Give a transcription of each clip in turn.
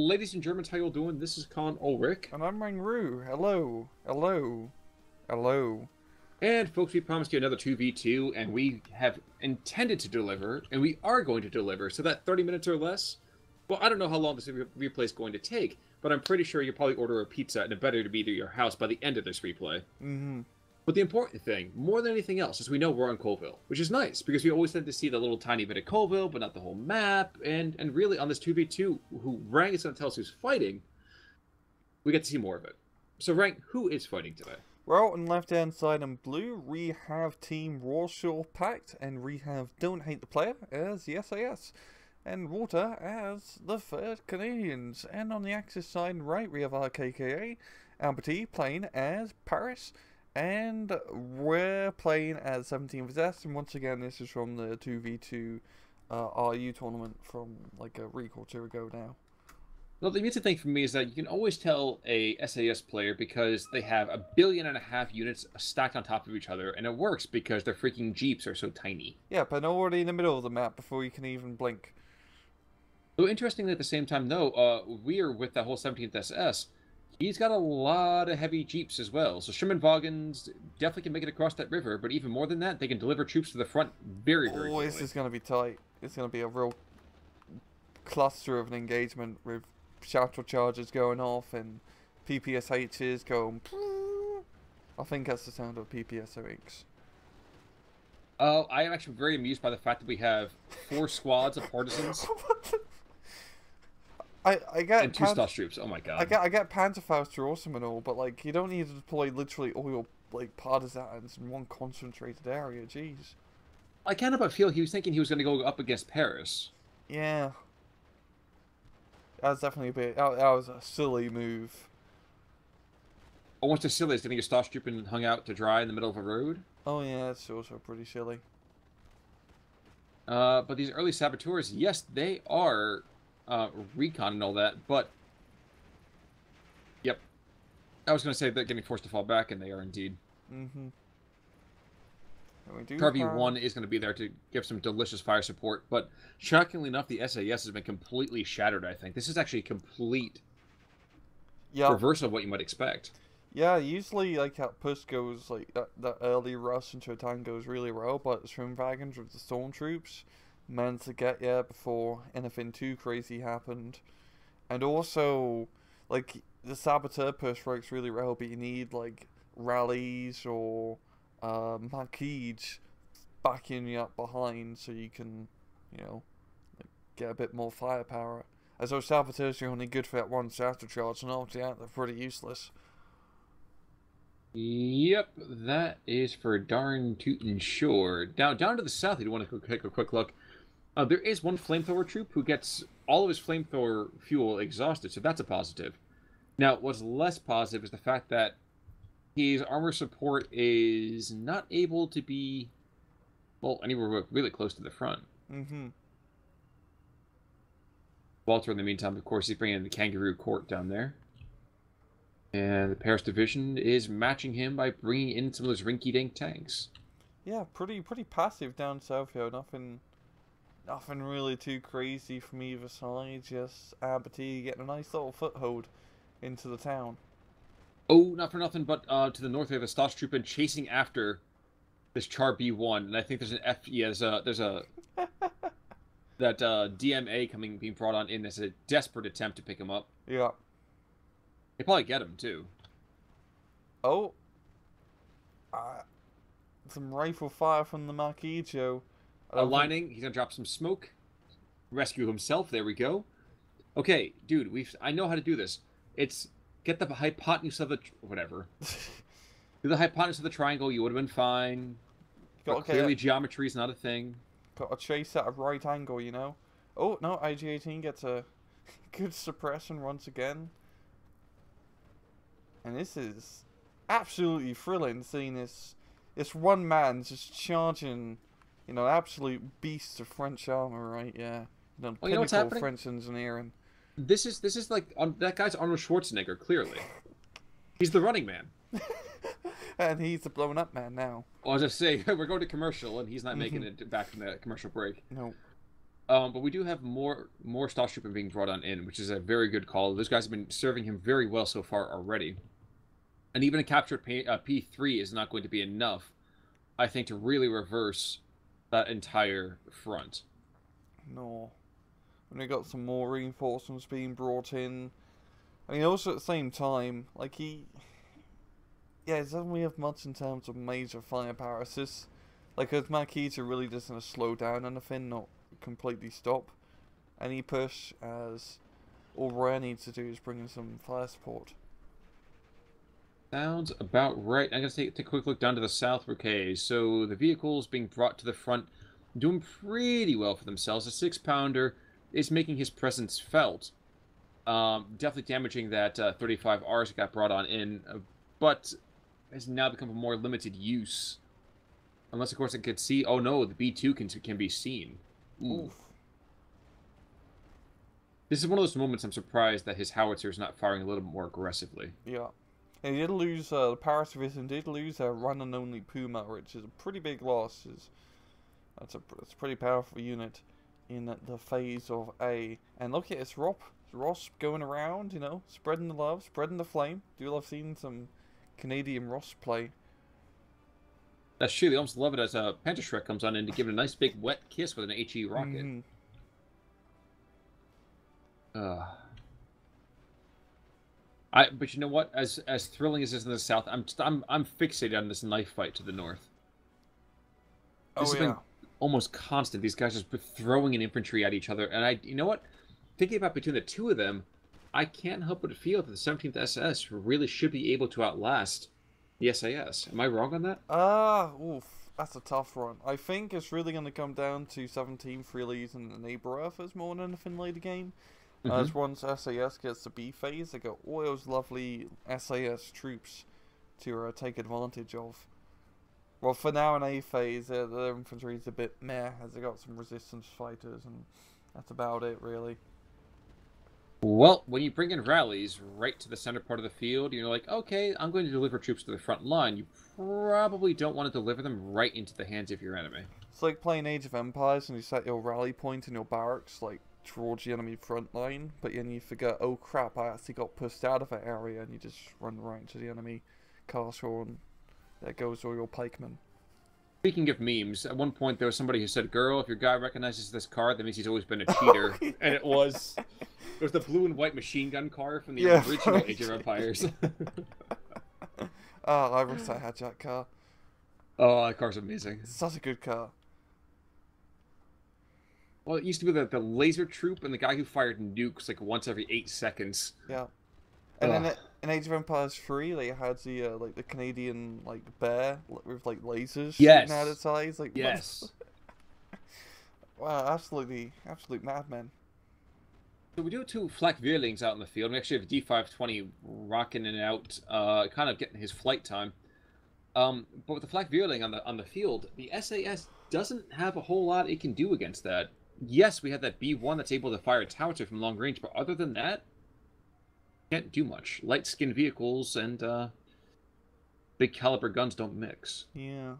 ladies and Germans, how you all doing? This is Con Ulrich. And I'm Ru. Hello. Hello. Hello. And folks, we promised you another 2v2, and we have intended to deliver, and we are going to deliver. So that 30 minutes or less, well, I don't know how long this replay is going to take, but I'm pretty sure you'll probably order a pizza and it better to be to your house by the end of this replay. Mm-hmm. But the important thing, more than anything else, is we know we're on Colville, which is nice, because we always tend to see the little tiny bit of Colville, but not the whole map, and really on this 2v2, who Rang is going to tell us who's fighting, we get to see more of it. So Rang, who is fighting today? Well, on left-hand side in blue, we have Team Warsaw Pact, and we have Don't Hate the Player as the SAS, and Water as the Third Canadians. And on the Axis side right, we have RKKA, Albert playing as Paris, and we're playing as 17 Possessed, and once again, this is from the 2v2 RU tournament from like a week or two ago now. Well, the amazing thing for me is that you can always tell a SAS player because they have 1.5 billion units stacked on top of each other, and it works because their freaking Jeeps are so tiny. Yeah, but already in the middle of the map before you can even blink. So interestingly, at the same time, though, we are with that whole 17th SS. He's got a lot of heavy Jeeps as well. So Sherman Vogons definitely can make it across that river, but even more than that, they can deliver troops to the front very quickly. Oh, this is going to be tight. It's going to be a real cluster of an engagement with shuttle charges going off and PPSHs going. I think that's the sound of PPSOX. I am actually very amused by the fact that we have 4 squads of partisans. I get and 2 Stoss troops. Oh my god. I get Panzerfaust are awesome and all, but like you don't need to deploy literally all your like partisans in one concentrated area. Jeez. I can't but feel he was thinking he was going to go up against Paris. Yeah. That was definitely a bit. That was a silly move. Oh, what's the silly? Is getting a Stoss troop and hung out to dry in the middle of a road? Oh yeah, it's also pretty silly. But these early saboteurs, yes, they are recon and all that, but yep. I was going to say they're getting forced to fall back, and they are indeed. Mm-hmm. Carvey-1 is going to be there to give some delicious fire support, but shockingly enough, the SAS has been completely shattered, I think. This is actually a complete reversal of what you might expect. Yeah, usually like that push goes, like that early rush into a town goes really well, but the swim wagons with the stormtroops managed to get there before anything too crazy happened. And also, like, the saboteur push works really well, but you need, like, rallies or Marquis backing you up behind so you can, you know, like, get a bit more firepower. As those saboteurs are only good for that one shatter charge, and after that, they're pretty useless. Yep, that is for darn tootin' sure. Down to the south, you want to take a quick look. There is one flamethrower troop who gets all of his flamethrower fuel exhausted, so that's a positive. Now, what's less positive is the fact that his armor support is not able to be, well, anywhere really close to the front. Mm-hmm. Walter, in the meantime, of course, he's bringing in the Kangaroo Court down there. And the Paris Division is matching him by bringing in some of those rinky-dink tanks. Yeah, pretty passive down south here. Nothing really too crazy from either side. Just Abertee getting a nice little foothold into the town. Oh, not for nothing, but to the north we have a Stoss troop and chasing after this Char B1, and I think there's an there's a that DMA being brought on in as a desperate attempt to pick him up. Yeah. They probably get him too. Oh. Some rifle fire from the Marquis Joe. Aligning, he's gonna drop some smoke. Rescue himself. There we go. Okay, dude, I know how to do this. It's get the hypotenuse of the whatever. Do the hypotenuse of the triangle. You would have been fine. But clearly, geometry is not a thing. Got to chase at a right angle, you know. Oh no, IG-18 gets a good suppression once again. And this is absolutely thrilling, seeing this one man just charging, you know, absolute beast of French armor, right? Yeah, you know, you know what's happening? French engineering. This is like that guy's Arnold Schwarzenegger. Clearly, he's the running man, and he's the blown up man now. Well, I'll just say we're going to commercial, and he's not making it back from the commercial break. No. But we do have more Startrooper being brought on in, which is a very good call. Those guys have been serving him very well so far already. And even a captured P3 is not going to be enough, I think, to really reverse that entire front. No. And we got some more reinforcements being brought in. I mean, also at the same time, like he doesn't really have much in terms of major firepower. It's just, like, his Marquis are really just going to slow down anything, not completely stop any push, as all Rare needs to do is bring in some fire support. Sounds about right. I'm going to take a quick look down to the south. Okay, so the vehicles being brought to the front, doing pretty well for themselves. A 6-pounder is making his presence felt. Definitely damaging that 35Rs that got brought on in, but has now become a more limited use. Unless, of course, it could see. Oh no, the B2 can be seen. Ooh. Oof. This is one of those moments I'm surprised that his howitzer is not firing a little bit more aggressively. Yeah. And he did lose, the Paris Division did lose their run and only Puma, which is a pretty big loss. That's a pretty powerful unit in the phase of A. And look at it's Ross going around, you know, spreading the love, spreading the flame. Do love seeing some Canadian Ross play. That's true. They almost love it as Panther Shrek comes on in to give it a nice big wet kiss with an HE rocket. Mm. But you know what? As thrilling as it is in the south, I'm fixated on this knife fight to the north. This has been almost constant. These guys just throwing an infantry at each other, and you know what? Thinking about between the two of them, I can't help but feel that the 17th SS really should be able to outlast the SAS. Am I wrong on that? Oof. That's a tough one. I think it's really going to come down to 17th really using the neighbor Earthers more than anything later game. As once SAS gets the B phase, they got all those lovely SAS troops to take advantage of. Well, for now in A phase, their infantry is a bit meh, as they got some resistance fighters, and that's about it, really. Well, when you bring in rallies right to the center part of the field, you're like, okay, I'm going to deliver troops to the front line. You probably don't want to deliver them right into the hands of your enemy. It's like playing Age of Empires, and you set your rally point in your barracks, like, towards the enemy front line, but then you forget, oh crap, I actually got pushed out of that area, and you just run right into the enemy castle, and there goes all your pikemen. Speaking of memes, at one point there was somebody who said, "Girl, if your guy recognizes this car, that means he's always been a cheater." Yeah. And it was the blue and white machine gun car from the original Age of Empires. Oh, I wish I had that car. Oh, that car's amazing. It's such a good car. Well, it used to be the laser troop and the guy who fired nukes like once every 8 seconds. Yeah. And then in Age of Empires 3, they had the like the Canadian like bear with like lasers shooting out its eyes. Like yes. Wow, absolute madman. So we do have 2 flak Vierlings out in the field. We actually have a D520 rocking in and out, kind of getting his flight time. But with the flak Vierling on the field, the SAS doesn't have a whole lot it can do against that. Yes, we have that B1 that's able to fire its howitzer from long range, but other than that, can't do much. Light skin vehicles and big caliber guns don't mix. Yeah.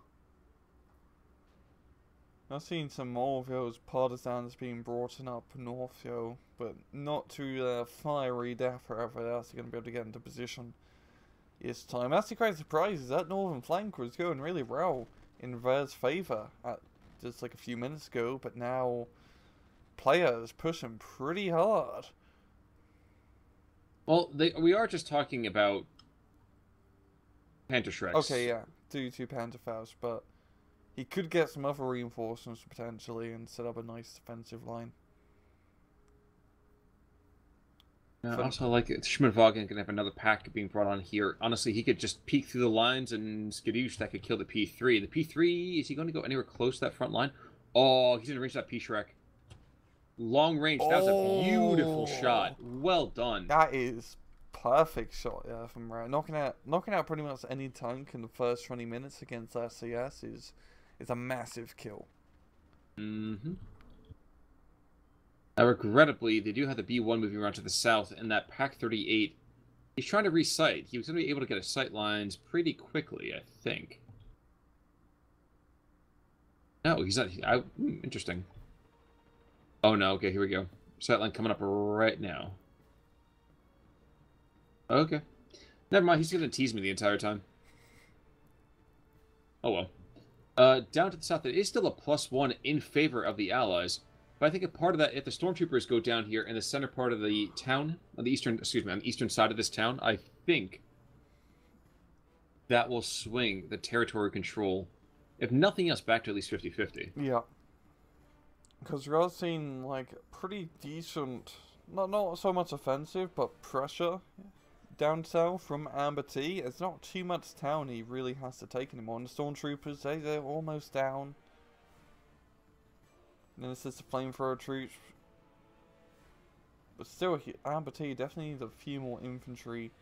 I've seen some more of those partisans being brought in up north, yo, but not to fiery death forever. They're actually going to be able to get into position this time. Actually, quite surprised that northern flank was going really well in Ver's favour at just like a few minutes ago, but now players pushing pretty hard. Well, we are just talking about Panther Shreks. Okay, yeah, two Pantherfaust, but he could get some other reinforcements potentially and set up a nice defensive line. Also, like, Schmidt-Wagen can have another pack being brought on here. Honestly, he could just peek through the lines and skadoosh that could kill the P3. The P3, is he going to go anywhere close to that front line? Oh, he's in range of that P-Shrek. Long range. That was a beautiful shot. Well done. That is perfect shot, yeah, from Rare. Knocking out pretty much any tank in the first 20 minutes against SAS is a massive kill. Mm-hmm. Now, regrettably, they do have the B1 moving around to the south, and that Pac 38, he's trying to re-sight. He was going to be able to get his sight lines pretty quickly, I think. No, he's not. Interesting. Oh no, okay, here we go. Sightline coming up right now. Okay. Never mind, he's gonna tease me the entire time. Oh well. Down to the south, it is still a +1 in favor of the Allies. But I think a part of that, if the stormtroopers go down here in the center part of the town, on the eastern side of this town, I think that will swing the territory control, if nothing else, back to at least 50-50. Yeah. Because we are seeing, like, pretty decent, not so much offensive, but pressure down south from Amber T. It's not too much town he really has to take anymore. And the stormtroopers, they're almost down. And then it's just the flamethrower troops. But still, Amber T definitely needs a few more infantry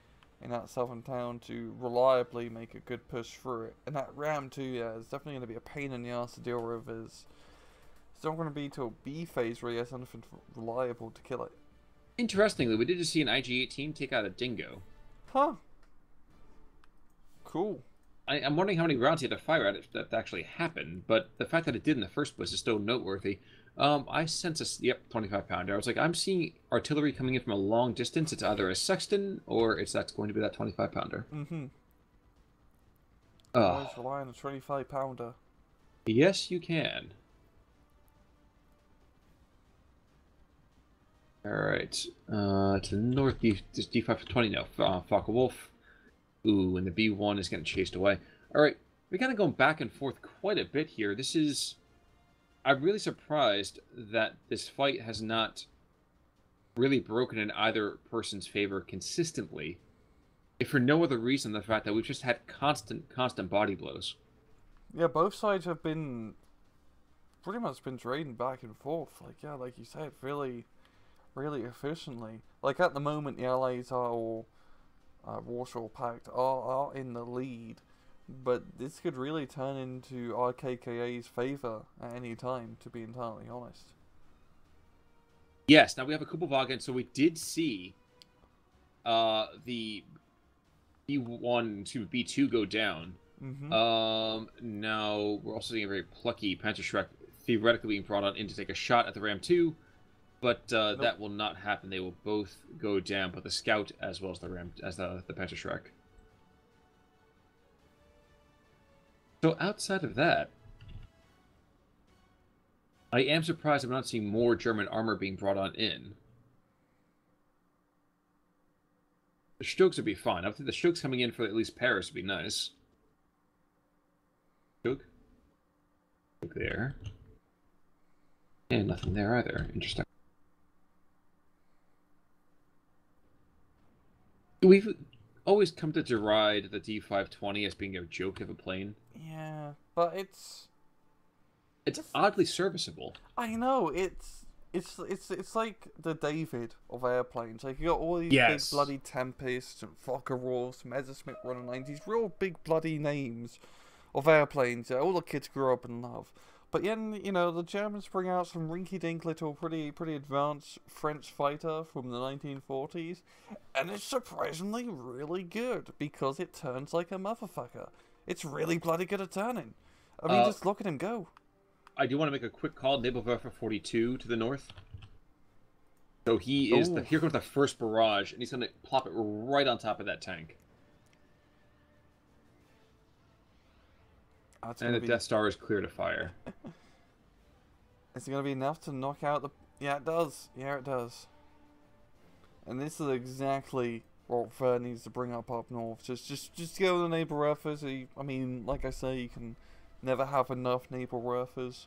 in that southern town to reliably make a good push through it. And that ram too, yeah, is definitely going to be a pain in the ass to deal with. It's not going to be till B phase where he has anything reliable to kill it. Interestingly, we did just see an IG-18 take out a dingo. Huh. Cool. I'm wondering how many rounds he had to fire at it that actually happened, but the fact that it did in the first place is still noteworthy. I sense a 25 pounder. I was like, I'm seeing artillery coming in from a long distance. It's either a Sexton or that's going to be that 25 pounder. Mm-hmm. Oh. Always rely on a 25 pounder. Yes, you can. Alright. To the north, D520 now. Focke-Wulf. Ooh, and the B1 is getting chased away. Alright, we're kind of going back and forth quite a bit here. This is... I'm really surprised that this fight has not really broken in either person's favor consistently. If for no other reason than the fact that we've just had constant body blows. Yeah, both sides have been... pretty much been trading back and forth. Like, yeah, like you said, really efficiently. Like, at the moment, the Allies are all... Warsaw Pact are in the lead, but this could really turn into RKKA's favour at any time, to be entirely honest. Yes, now we have a Kubelwagen, so we did see the B1 to B2 go down. Mm-hmm. Now we're also seeing a very plucky Panzerschreck theoretically being brought on in to take a shot at the Ram 2. But Nope. that will not happen. They will both go down, but the Scout as well as the Panzerschreck. So outside of that, I am surprised I'm not seeing more German armor being brought on in. The Stokes would be fine. I think the Stokes coming in for at least Paris would be nice. Stoke. Stoke there. And nothing there either. Interesting. We've always come to deride the D520 as being a joke of a plane. Yeah, but it's oddly serviceable. I know, it's like the David of airplanes. Like, you got all these Yes. big bloody Tempests and Fokker-Wulfs, Messerschmitt 109s, these real big bloody names of airplanes that all the kids grew up and love. But then, you know, the Germans bring out some rinky-dink little pretty advanced French fighter from the 1940s, and it's surprisingly really good, because it turns like a motherfucker. It's really bloody good at turning. I mean, just look at him go. I do want to make a quick call. Nebelwerfer 42 to the north. So he is here comes the first barrage, and he's going to plop it right on top of that tank. And the Death Star is clear to fire. Is it going to be enough to knock out the... Yeah, it does. Yeah, it does. And this is exactly what Ver needs to bring up north. Just go to the Nebelwerfers. I mean, like I say, you can never have enough Nebelwerfers.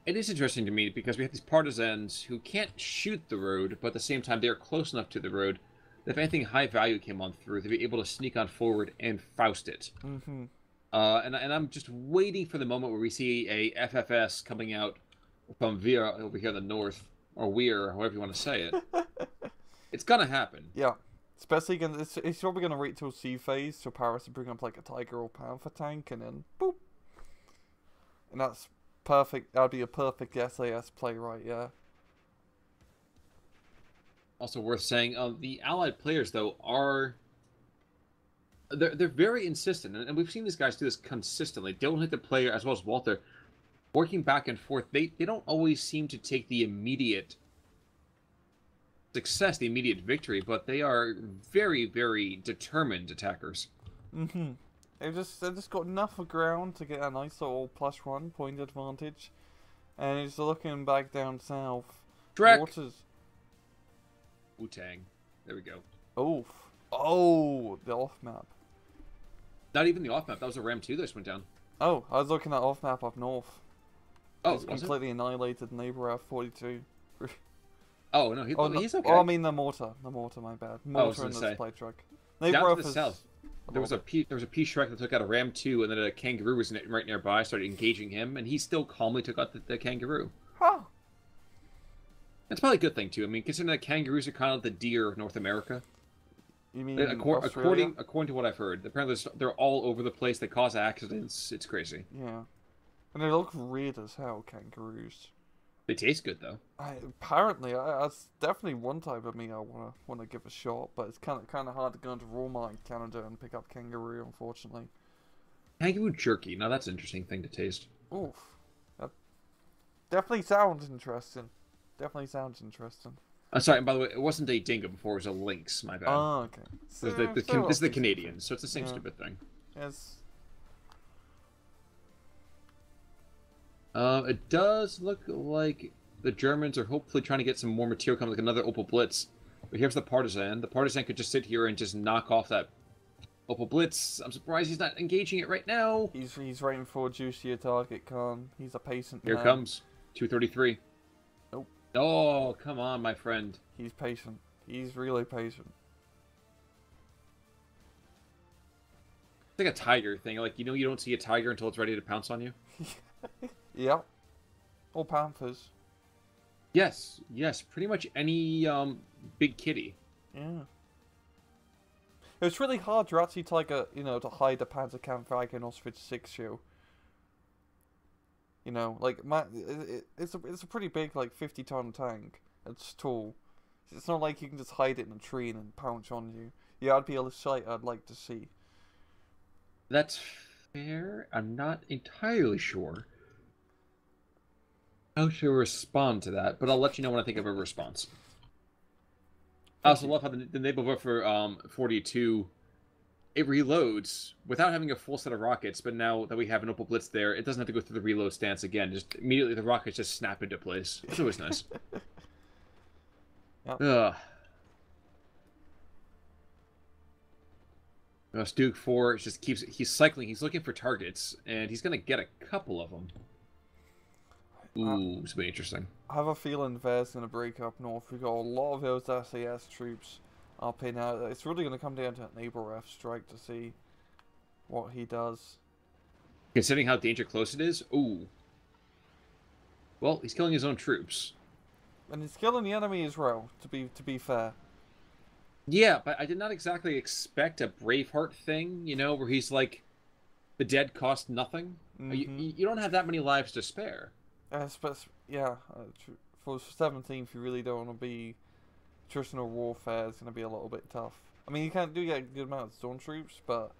It is interesting to me because we have these partisans who can't shoot the road, but at the same time they're close enough to the road that if anything high value came on through, they'd be able to sneak on forward and Faust it. Mm-hmm. And I'm just waiting for the moment where we see a FFS coming out from Veer over here in the north, or Weir, however you want to say it. It's gonna happen. Yeah. Especially, it's probably going to wait till C phase for Paris to bring up like a Tiger or Panther tank, and then boop. And that's perfect. That'd be a perfect SAS play, right? Yeah. Also worth saying, the Allied players though are they're very insistent, and we've seen these guys do this consistently. Don't hit the player as well as Walter. working back and forth, they don't always seem to take the immediate success, the immediate victory, but they are very, very determined attackers. Mm-hmm. They've just got enough of ground to get a nice little +1 point advantage. And he's looking back down south. Shrek! Waters. Wu-Tang. There we go. Oh. Oh, the off map. Not even the off map. That was a Ram 2 that just went down. Oh, I was looking at off map up north. Oh, it's completely annihilated neighbor F42. Oh no, he's okay. Oh, I mean the mortar, my bad. Mortar and the supply truck. Neighbor down F to the is south. There was a P Shrek that took out a Ram 2, and then a kangaroo was right nearby. Started engaging him, and he still calmly took out the kangaroo. Huh. That's probably a good thing too. I mean, considering that kangaroos are kind of the deer of North America. You mean according to what I've heard, apparently they're all over the place. They cause accidents. It's crazy. Yeah, and they look weird as hell, kangaroos. They taste good though. Apparently, that's definitely one type of meat I wanna give a shot, but it's kind of hard to go into Walmart in Canada and pick up kangaroo, unfortunately. Kangaroo jerky. Now that's an interesting thing to taste. Oof, that definitely sounds interesting. I'm sorry, and by the way, it wasn't a dingo before, it was a lynx, my bad. Oh, okay. So this is the Canadians, so it's the same stupid thing. Yes. It does look like the Germans are hopefully trying to get some more material coming, like another Opel Blitz. But here's the Partisan. The Partisan could just sit here and just knock off that Opel Blitz. I'm surprised he's not engaging it right now. He's waiting for a juicier target, Khan. He's a patient man. Here comes. 233. Nope. Oh, come on, my friend. He's patient. He's really patient. It's like a tiger thing. Like, you know, you don't see a tiger until it's ready to pounce on you. Yep. Or panthers. Yes, pretty much any big kitty. Yeah. It's really hard to actually to hide a Panzerkampf wagon Auschwitz 6 shoe. You know, like it's a pretty big, like 50-ton tank. It's tall. It's not like you can just hide it in a tree and then pounce on you. Yeah, that'd be a sight I'd like to see. That's fair. I'm not entirely sure how to respond to that, but I'll let you know when I think of a response. I also love how the naval for 42, it reloads without having a full set of rockets, but now that we have an Opel Blitz there, it doesn't have to go through the reload stance again. Just immediately the rockets just snap into place. It's always nice. Yep. Duke 4 just he's cycling, he's looking for targets, and he's going to get a couple of them. Ooh, it's going to be interesting. I have a feeling Vair's going to break up north. We've got a lot of those SAS troops up in out. It's really going to come down to that neighbor F strike to see what he does. Considering how danger close it is, ooh. Well, he's killing his own troops. And he's killing the enemy as well, to be fair. Yeah, but I did not exactly expect a Braveheart thing, you know, where he's like, the dead cost nothing. Mm-hmm. You don't have that many lives to spare. Yeah, for 17th, you really don't want to be... Attritional warfare is going to be a little bit tough. I mean, you can't do get a good amount of stormtroops, but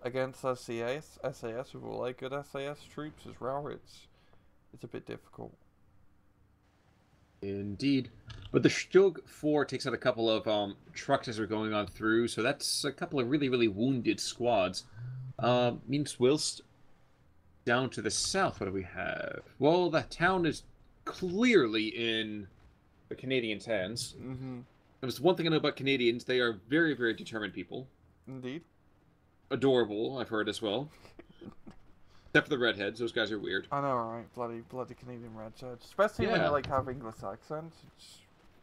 against SAS with all like good SAS troops as well, it's a bit difficult. Indeed. But the Stug 4 takes out a couple of trucks as we're going on through, so that's a couple of really, really wounded squads. Means whilst down to the south, what do we have? Well, the town is clearly in the Canadians' hands. Mm-hmm. There's one thing I know about Canadians, they are very, very determined people. Indeed. Adorable, I've heard as well. Except for the redheads, those guys are weird. I know, right? Bloody Canadian redheads. Especially when they like have English accents. It's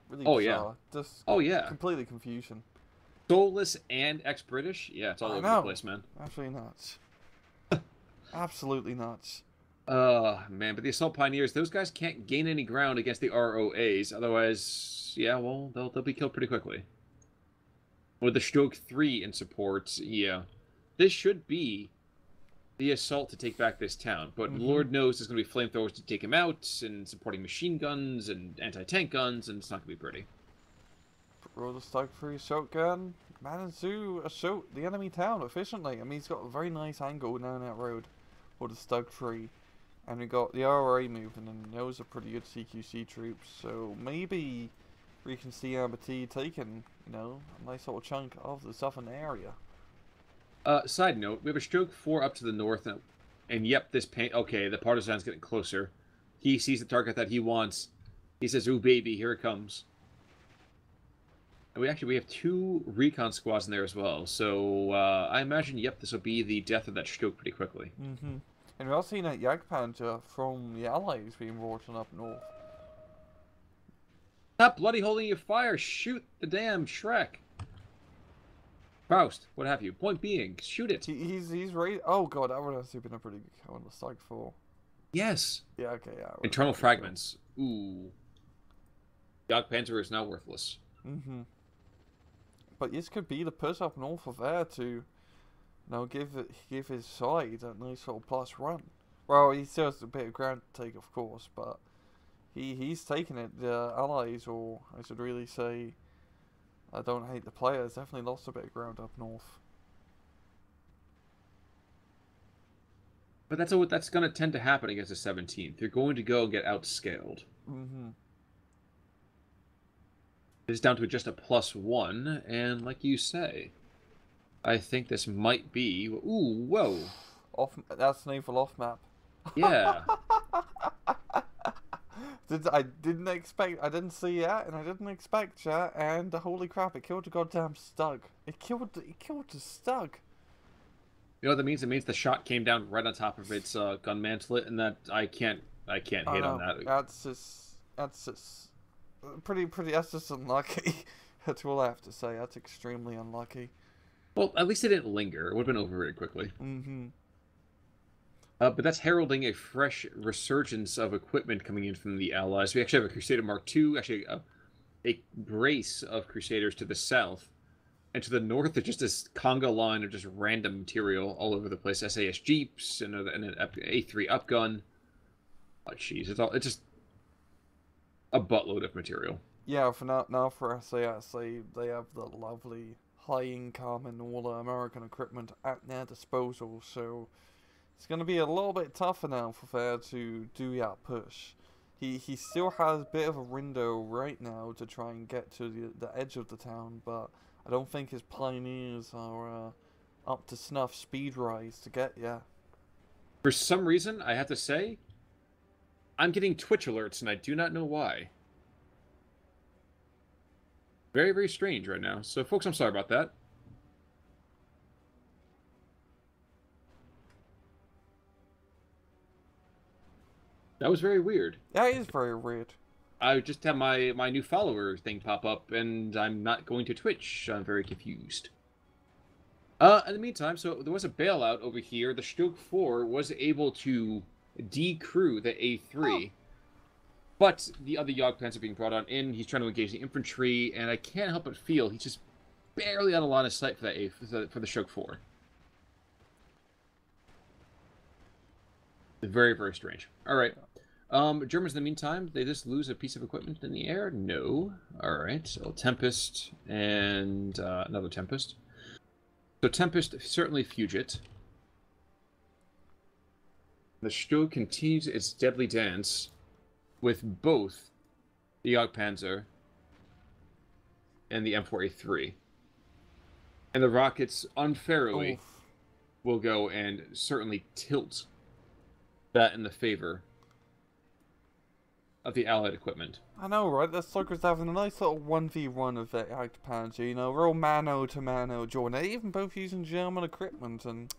really bizarre. Just completely confusion. Soulless and ex-British? Yeah, it's all over the place, man. Absolutely nuts. Absolutely nuts. Man, but the Assault Pioneers, those guys can't gain any ground against the ROAs. Otherwise, yeah, well, they'll be killed pretty quickly. With the Stug 3 in support, yeah. This should be the assault to take back this town. But Lord knows there's going to be flamethrowers to take him out, and supporting machine guns, and anti-tank guns, and it's not going to be pretty. Roll the Stug 3 assault gun. Managed to assault the enemy town efficiently. I mean, he's got a very nice angle down that road for the Stug 3. And we got the RRA moving, and those are pretty good CQC troops. So maybe we can see Aberdeen taking, a nice little chunk of the southern area. Side note, we have a stroke 4 up to the north, and yep, this paint. Okay, the partisan's getting closer. He sees the target that he wants. He says, "Ooh, baby, here it comes." And we have 2 recon squads in there as well. So I imagine, yep, this will be the death of that stroke pretty quickly. Mm-hmm. And we're also seeing that Jagdpanzer from the Allies being brought on up north. Stop bloody holding your fire! Shoot the damn Shrek! Faust, what have you? Point being, shoot it! He's ready. Oh god, that would have been a pretty good kill on the Stag 4. Yes! Yeah, okay, yeah. Internal fragments. Ooh. Jagdpanzer is now worthless. Mm-hmm. But this could be the push up north of there to give his side a nice little plus run. Well, he still has a bit of ground to take, of course, but he's taken it. The Allies, or I should really say, I don't hate the players, definitely lost a bit of ground up north. But that's going to tend to happen against the 17th. They're going to go and get outscaled. Mm-hmm. It's down to just a +1, and like you say, I think this might be... Ooh, whoa. That's naval off map. Yeah. I didn't see that, and I didn't expect that, and holy crap, it killed the goddamn Stug. It killed the Stug. You know what that means? It means the shot came down right on top of its gun mantlet, and that I can't hit on that. That's just pretty, that's just unlucky. That's all I have to say. That's extremely unlucky. Well, at least it didn't linger. It would have been over very quickly. Mm-hmm. But that's heralding a fresh resurgence of equipment coming in from the Allies. We actually have a Crusader Mark II, actually a brace of Crusaders to the south. And to the north, there's just this conga line of just random material all over the place. SAS Jeeps and an A3 upgun. Oh, jeez. It's just a buttload of material. Yeah, for now for SAS, they have the lovely high income and all the American equipment at their disposal, so it's going to be a little bit tougher now for Fair to do that push. He still has a bit of a window right now to try and get to the edge of the town, but I don't think his pioneers are up to snuff speed-wise to get there. For some reason, I have to say, I'm getting Twitch alerts, and I do not know why. Very, very strange right now. So, folks, I'm sorry about that. That was very weird. That is very weird. I just had my new follower thing pop up, and I'm not going to Twitch. I'm very confused. In the meantime, so there was a bailout over here. The Stroke 4 was able to decrew the A3, but the other Jagdpanzer are being brought on in. He's trying to engage the infantry, and I can't help but feel he's just barely on a line of sight for that for the Stroke 4. Very, very strange. All right. Germans, in the meantime, they just lose a piece of equipment in the air? No. All right. So Tempest and another Tempest. So Tempest, certainly Fugit. The Stroh continues its deadly dance with both the Jagdpanzer and the M4A3. And the rockets, unfairly, will go and certainly tilt that in the favor of the Allied equipment. I know, right? The Slugger's having a nice little 1v1 of the Jagdpanzer, real mano-to-mano join. They're even both using German equipment, and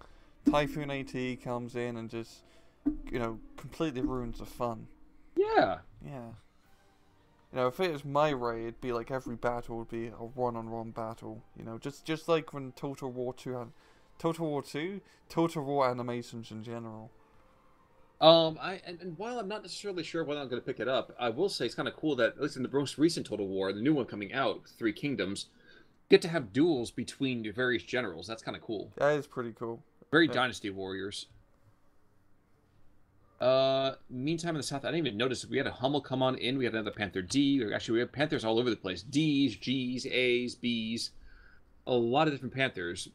Typhoon AT comes in and just, completely ruins the fun. Yeah. Yeah. If it was my raid, it'd be like every battle would be a one-on-one battle. Just like when Total War 2 had... Total War 2? Total War animations in general. And while I'm not necessarily sure whether I'm going to pick it up, I will say it's kind of cool that, at least in the most recent Total War, the new one coming out, Three Kingdoms, get to have duels between the various generals. That's kind of cool. That is pretty cool. Very Dynasty Warriors. Meantime, in the south, I didn't even notice we had a Hummel come on in. We had another Panther D. Actually, we have Panthers all over the place. Ds, Gs, As, Bs. A lot of different Panthers.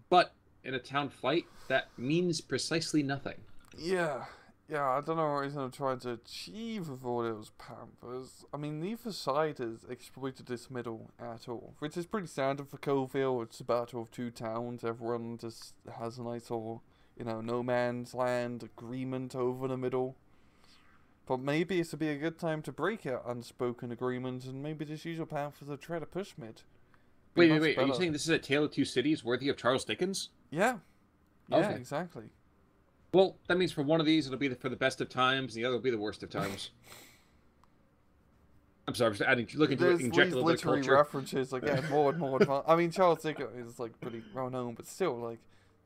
But in a town fight, that means precisely nothing. Yeah. Yeah, I don't know what he's trying to achieve with all those Panthers. I mean, neither side has exploited this middle at all, which is pretty standard for Coville. It's a battle of two towns. Everyone just has a nice little, no man's land agreement over the middle. But maybe this would be a good time to break out unspoken agreements and maybe just use your Panthers to try to push mid. Wait. Are you saying this is a Tale of Two Cities worthy of Charles Dickens? Yeah. Yeah, Okay. exactly. Well, that means for one of these, it'll be for the best of times, and the other will be the worst of times. I'm sorry, I'm just adding, looking to inject a little bit of literary culture. references are getting more and more advanced. I mean, Charles Dickens is like pretty well known, but still, like,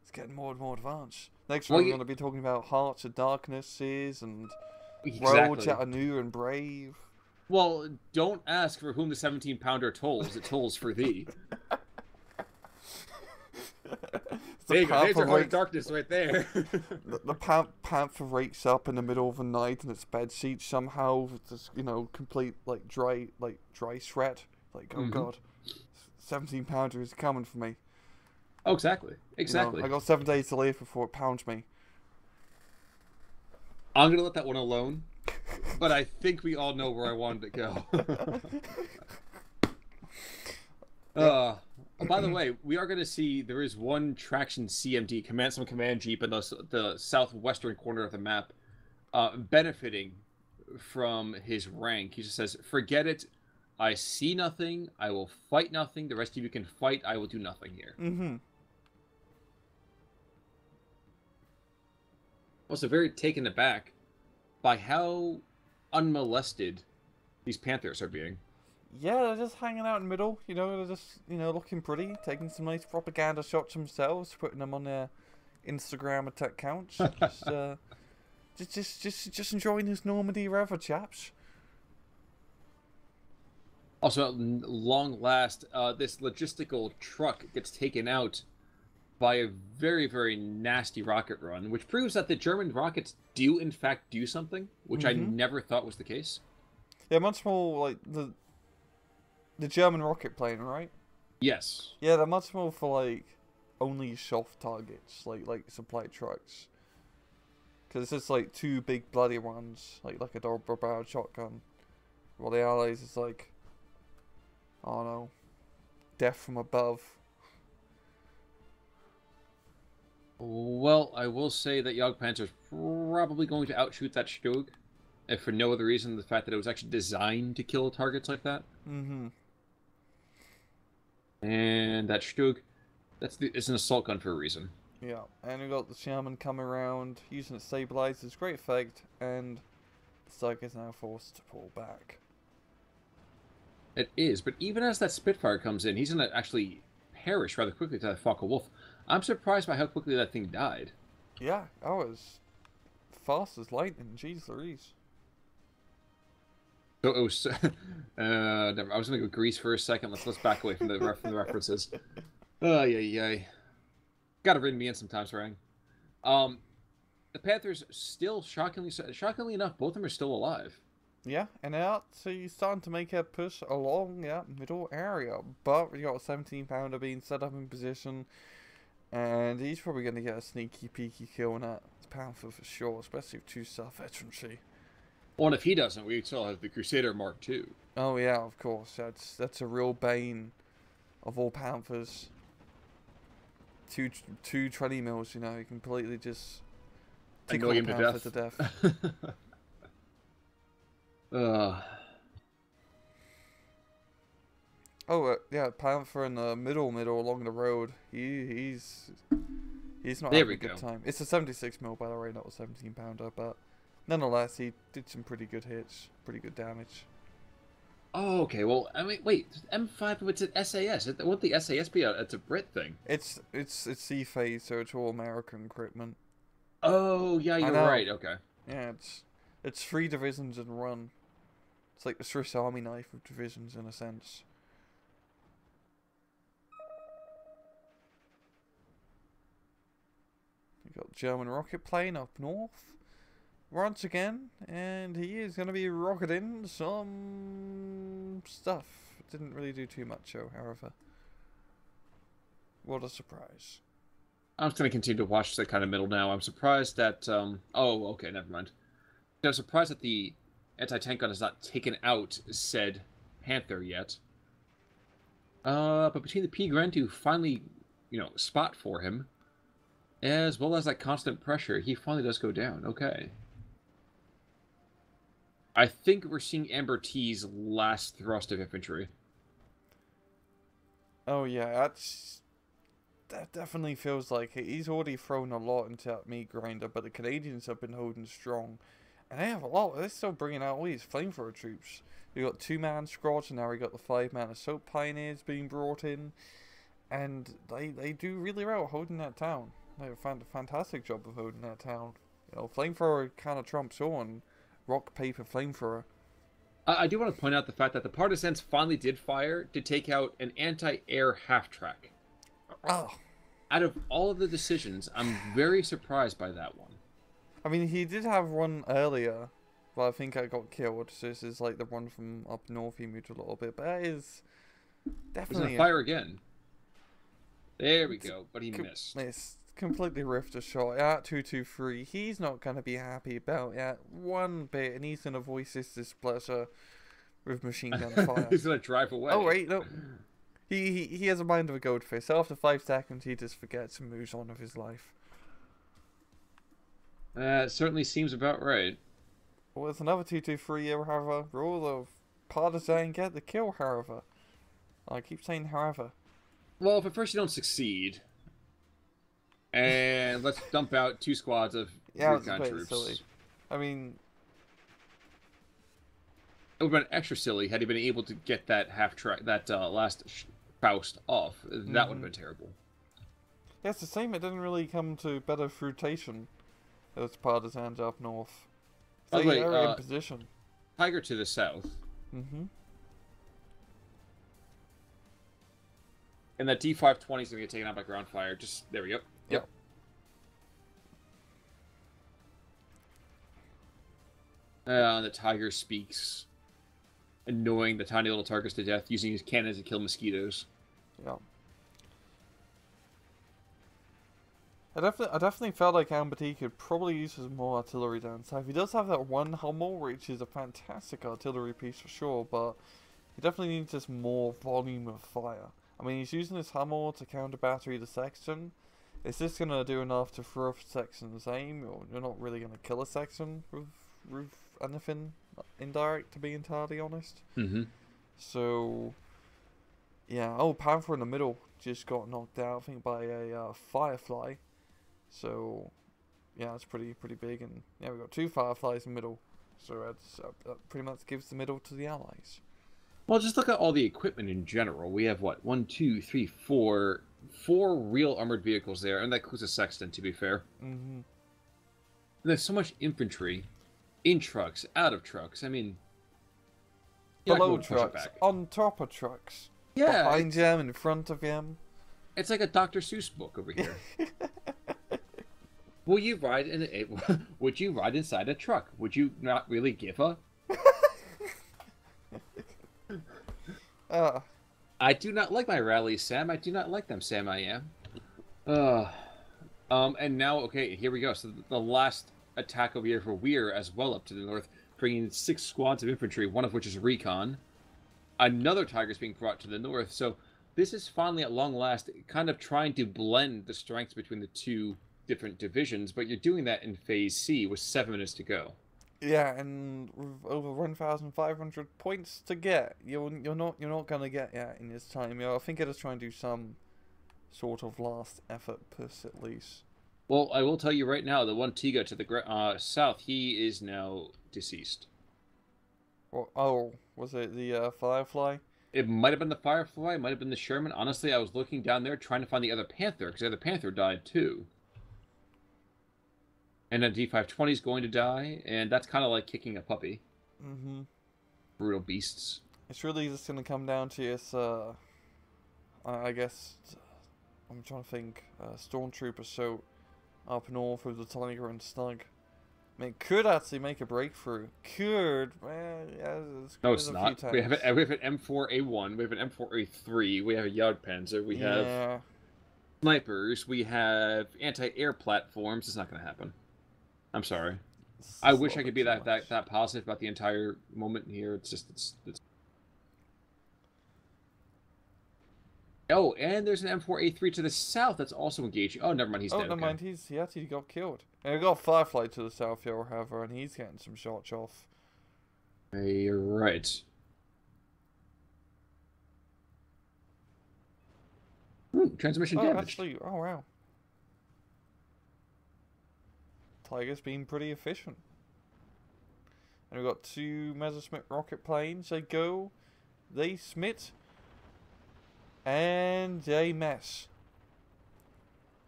it's getting more and more advanced. Next one, we're going to be talking about Hearts of Darknesses and Roads that are New and Brave. Well, don't ask for whom the 17-pounder tolls. It tolls for thee. There you go. There's our Heart of Darkness right there. the panther wakes up in the middle of the night in its bed sheet somehow with this, complete dry sweat. Like, oh god, 17-pounder is coming for me. Oh, exactly. I got 7 days to live before it pounds me. I'm gonna let that one alone, but I think we all know where I wanted to go. By the way, we are going to see there is one traction CMD, command Jeep in the southwestern corner of the map, benefiting from his rank. He just says, forget it. I see nothing. I will fight nothing. The rest of you can fight. I will do nothing here. Also very taken aback by how unmolested these Panthers are being. Yeah, they're just hanging out in the middle, they're just, looking pretty, taking some nice propaganda shots themselves, putting them on their Instagram accounts. Just enjoying this Normandy weather, chaps. Also, at long last, this logistical truck gets taken out by a very, very nasty rocket run, which proves that the German rockets do, in fact, do something, which I never thought was the case. Yeah, much more like the German rocket plane, right? Yes. Yeah, they're much more for only soft targets, like supply trucks. Because it's just two big bloody ones, like a double-barreled shotgun. While the Allies is I don't know, death from above. Well, I will say that Jagdpanzer is probably going to outshoot that Stug, if for no other reason than the fact that it was actually designed to kill targets like that. And that Stug, it's an assault gun for a reason. Yeah, and we got the Sherman coming around, using its stabilizers, great effect, and the Stug is now forced to pull back. It is, but even as that Spitfire comes in, he's going to actually perish rather quickly to that Focke-Wulf. I'm surprised by how quickly that thing died. Yeah, that was fast as lightning. Jeez Louise. So it was, never. I was going to go Greece for a second. Let's back away from the references. Yeah. Gotta rein me in sometimes, Rang. The Panthers still, shockingly enough, both of them are still alive. Yeah, and now he's starting to make a push along middle area. But we got a 17-pounder being set up in position. And he's probably going to get a sneaky peeky kill on that Panther for sure, especially with 2 self-veterancy. Well, and if he doesn't, we still have the Crusader Mark II. Oh yeah, of course. That's a real bane of all Panthers. Two 20 mils, you completely just tickle him to death. Oh yeah, Panther in the middle along the road. He's not there having a good time. It's a 76 mil, by the way, not a 17-pounder, but nonetheless, he did some pretty good hits, pretty good damage. Oh, okay. Well, I mean, wait, M5, but it's an SAS. Wouldn't the SAS be it's a Brit thing? It's C-phase, so it's all American equipment. Oh, yeah, you're right. Okay. Yeah, it's 3 divisions in one. It's like the Swiss Army knife of divisions in a sense. You got German rocket plane up north once again, and he is going to be rocketing some stuff. Didn't really do too much, however. What a surprise. I'm just going to continue to watch the kind of middle now. I'm surprised that... oh, okay, never mind. I'm surprised that the anti-tank gun has not taken out said Panther yet. But between the P. Grand to finally, spot for him, as well as that constant pressure, he finally does go down. Okay. I think we're seeing Amber T's last thrust of infantry. Oh yeah, that definitely feels like it. He's already thrown a lot into that meat grinder, but the Canadians have been holding strong. And they have a lot. They're still bringing out all these flamethrower troops. We got 2-man squads, and now we got the 5-man assault pioneers being brought in. And they do really well holding that town. They've found a fantastic job of holding that town. Flamethrower kind of trumps on rock, paper, flamethrower. I do want to point out the fact that the partisans finally did fire to take out an anti-air half-track. Oh. Out of all of the decisions, I'm very surprised by that one. I mean, he did have one earlier, but I think I got killed. So this is like the one from up north he moved a little bit. But that is definitely... He's gonna fire again. There we go, but he missed. Completely riffed a shot at 223. He's not going to be happy about that one bit, and he's going to voice his displeasure with machine gun fire. He's going to drive away. Oh, wait, no. He has a mind of a goldfish. So after 5 seconds, he just forgets and moves on with his life. It certainly seems about right. Well, there's another 223, however. Rule of partisan get the kill, however. I keep saying however. Well, if at first you don't succeed... And let's dump out 2 squads of recon troops. Silly. I mean, it would have been extra silly had he been able to get that last Faust off. That would have been terrible. Yeah, it's the same. It didn't really come to better fruition. Those partisans up north. So they're in position. Tiger to the south. Mm-hmm. And that D520 is going to get taken out by ground fire. Just there we go. Yep. The Tiger speaks, annoying the tiny little targets to death, using his cannons to kill mosquitoes. Yeah. I definitely felt like Amberty could probably use some more artillery down south. He does have that one Hummel, which is a fantastic artillery piece for sure, but he definitely needs just more volume of fire. I mean, he's using his Hummel to counter battery the section. Is this going to do enough to throw off section's aim? Or you're not really going to kill a section with anything indirect, to be entirely honest. Mm-hmm. So, yeah. Oh, Panther in the middle just got knocked out, I think, by a Firefly. So, yeah, that's pretty big. And yeah, we've got 2 Fireflies in the middle. So that pretty much gives the middle to the Allies. Well, just look at all the equipment in general. We have, what, 1, 2, 3, 4... 4 real armored vehicles there, and that includes a sexton, to be fair. Mm-hmm. There's so much infantry in trucks, out of trucks. I mean, below trucks, on top of trucks, behind them, in front of them. It's like a Dr. Seuss book over here. Would you ride inside a truck? Would you not really give a? I do not like my rallies, Sam. I do not like them, Sam. I am. And now, okay, here we go. So the last attack over here for Weir as well up to the north, bringing 6 squads of infantry, one of which is recon. Another Tiger's being brought to the north. So this is finally, at long last, kind of trying to blend the strengths between the 2 different divisions, but you're doing that in Phase C with 7 minutes to go. Yeah, and with over 1,500 points to get, you're not gonna get that in this time. I think it is trying to do some sort of last effort push at least. Well, I will tell you right now, the one Tiga to the south, he is now deceased. Well, oh, was it the Firefly? It might have been the Firefly, it might have been the Sherman. Honestly, I was looking down there trying to find the other Panther, because the other Panther died too. And then D520 is going to die, and that's kind of like kicking a puppy. Mm-hmm. Brutal beasts. It's really just going to come down to this, I guess, I'm trying to think, Stormtrooper so up north with the Tiger and Snug. I mean, could actually make a breakthrough. Could, man. Yeah, no, it's not. We have an M4A1, we have an M4A3, we have a Yard Panzer, we have... snipers. We have anti-air platforms. It's not going to happen. I'm sorry. It's I just a wish little I could bit be too that much. positive about the entire moment here. It's just it's. Oh, and there's an M4A3 to the south that's also engaging. Oh, never mind. He's Oh, dead. never Okay. mind. He actually got killed. And we got Firefly to the south here, however, and he's getting some shots off. You're right. Ooh, transmission Oh, damaged. actually, oh wow. Tiger's been pretty efficient. And we've got two Messerschmitt rocket planes. They go, they smit, and they mess.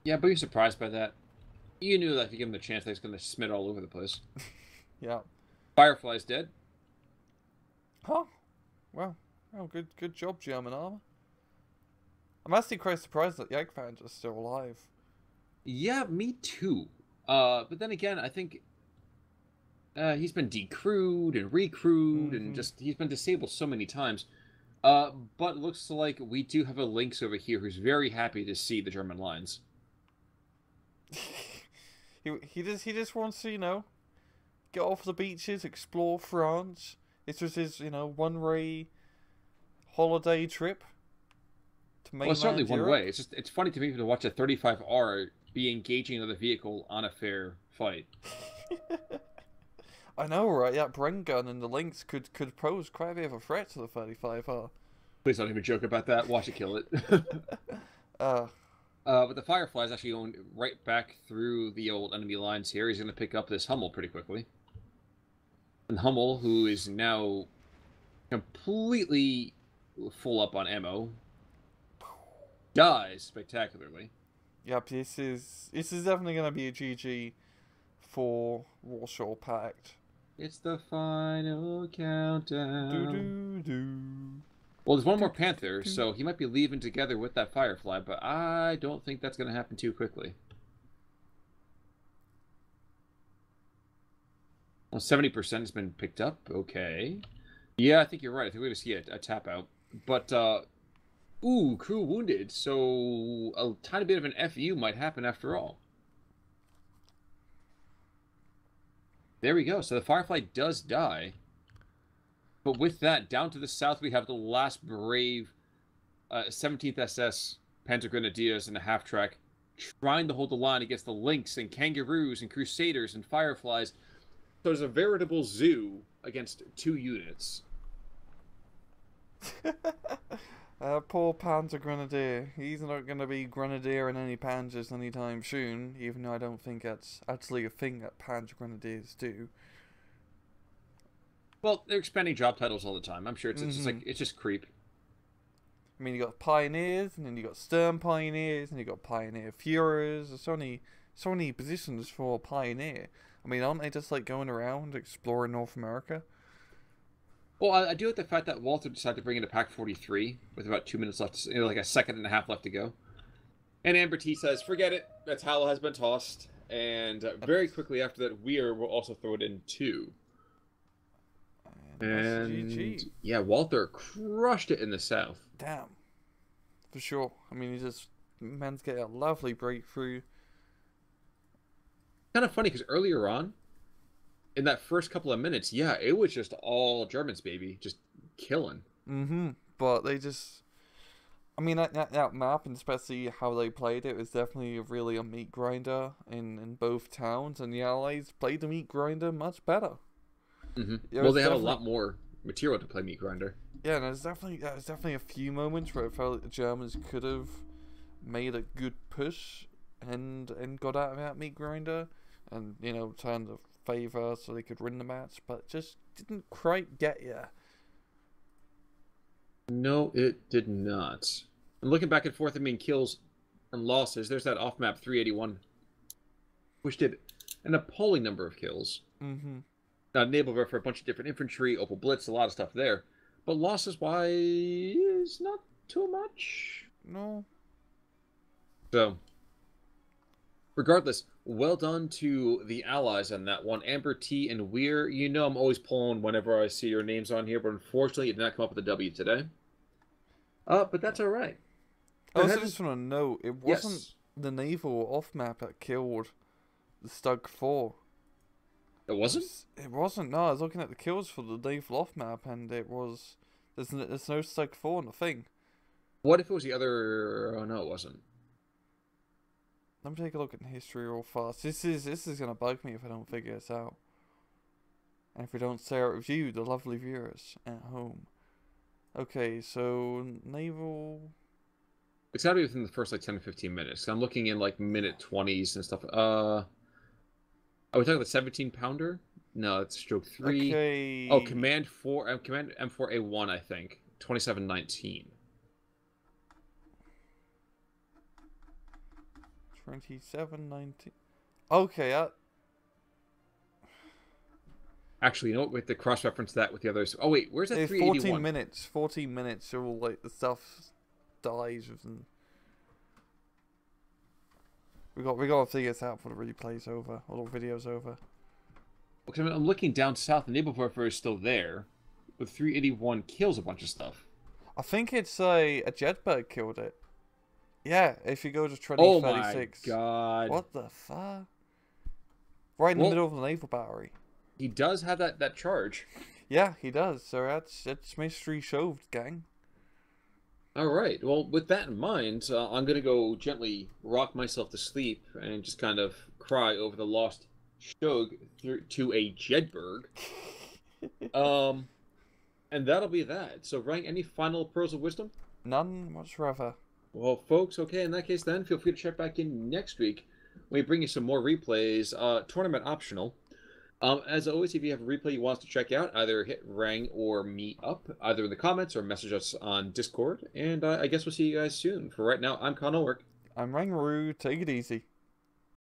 Yeah, but you're surprised by that. You knew that if you give him the chance, that he's going to smit all over the place. Yeah. Firefly's dead. Huh. Well, oh, good job, German armor. I'm actually quite surprised that Jagdfans are still alive. Yeah, me too. But then again, I think he's been decrewed and recrewed and Mm-hmm. just he's been disabled so many times. But looks like we do have a Lynx over here who's very happy to see the German lines. he just wants to, get off the beaches, explore France. This was his, one-way holiday trip to Well, it's certainly mainland one Europe. way. It's funny to me to watch a 35R be engaging another vehicle on a fair fight. I know, right? That Bren gun and the Lynx could pose quite a bit of a threat to the 35R. Please don't even joke about that. Watch it kill it. Uh, But the Firefly is actually going right back through the old enemy lines here. He's going to pick up this Hummel pretty quickly. And Hummel, who is now completely full up on ammo, dies spectacularly. yep, this is definitely gonna be a GG for Warsaw Pact. It's the final Do countdown. do do. Well, there's one Do, more do, do, Panther, do. so he might be leaving together with that Firefly, but I don't think that's going to happen too quickly. Well, 70% has been picked up. Okay. Yeah, I think you're right. I think we're going to see a tap out. But, ooh, crew wounded. So a tiny bit of an FU might happen after all. There we go. So the Firefly does die. But with that, down to the south, we have the last brave 17th SS Panzer Grenadiers and a half track trying to hold the line against the Lynx and Kangaroos and Crusaders and Fireflies. So there's a veritable zoo against two units. Poor Panzer Grenadier. He's not going to be Grenadier in any Panzers anytime soon, even though I don't think that's actually a thing that Panzer Grenadiers do. Well, they're expanding job titles all the time. I'm sure it's just Mm-hmm. like it's just creep. I mean, you got Pioneers, and then you got Stern Pioneers, and you got Pioneer Führers. There's so many positions for a Pioneer. I mean, aren't they just like going around exploring North America? Well, I do like the fact that Walter decided to bring in a Pack 43 with about 2 minutes left, like a second and a half left to go. And Amber T says, "Forget it. That towel has been tossed." And very quickly after that, Weir will also throw it in too. And that's the And GG. yeah, Walter crushed it in the south. Damn, for sure. I mean, he just man's getting a lovely breakthrough. Kind of funny because earlier on, in that first couple of minutes, yeah, it was just all Germans, baby, just killing. Mm-hmm. But they just, I mean, that map, and especially how they played it, was definitely really a meat grinder in both towns, and the Allies played the meat grinder much better. It Well, was they have a definitely lot more material to play Meat Grinder. Yeah, and there's definitely a few moments where it felt like the Germans could have made a good push and got out of that meat grinder, and turned the favour so they could win the match, but just didn't quite get you. No, it did not. And looking back and forth, I mean, kills and losses, there's that off-map 381, which did an appalling number of kills. Mm-hmm. Naval for a bunch of different infantry, Opel Blitz, a lot of stuff there. But losses-wise, not too much. No. So, regardless, well done to the allies on that one. Amber T and Weir, you know I'm always pulling whenever I see your names on here, but unfortunately it did not come up with a W today. But that's all right. I also just want to note, it wasn't Yes. the naval off-map that killed the Stug 4. It wasn't? It wasn't, no. I was looking at the kills for the naval off-map, and it was... There's no Stug 4 in the thing. What if it was the other... Oh, no, it wasn't. Let me take a look at history real fast. This is gonna bug me if I don't figure this out. And if we don't share it with you, the lovely viewers at home. Okay, so naval... It's gotta be within the first, like, 10 to 15 minutes. I'm looking in, like, minute 20s and stuff. Are we talking the 17-pounder? No, it's stroke 3. Okay. Oh, Command M4A1, I think. 2719. 2719. Okay, Actually, you know what? We have to cross-reference that with the others. Oh, wait, where's that 381? 14 minutes. 14 minutes, all, like, the stuff dies within... We got to figure this out before the replay's over, or the video's over. Because I'm looking down south, and naval warfare is still there, but 381 kills a bunch of stuff. I think it's a jetbird killed it. Yeah, if you go to 2036. Oh my god. What the fuck? Right in the middle of the naval battery. He does have that charge. Yeah, he does. So that's mystery shoved, gang. Alright, well, with that in mind, I'm going to go gently rock myself to sleep and just kind of cry over the lost Shug to a Jedburgh. And that'll be that. So, Ryan, any final pearls of wisdom? None whatsoever. Well, folks, okay, in that case then, feel free to check back in next week when we bring you some more replays, tournament optional. As always, if you have a replay you want us to check out, either hit Rang or me up, either in the comments or message us on Discord. And I guess we'll see you guys soon. For right now, I'm Con Ulrich. I'm Rangaroo. Take it easy.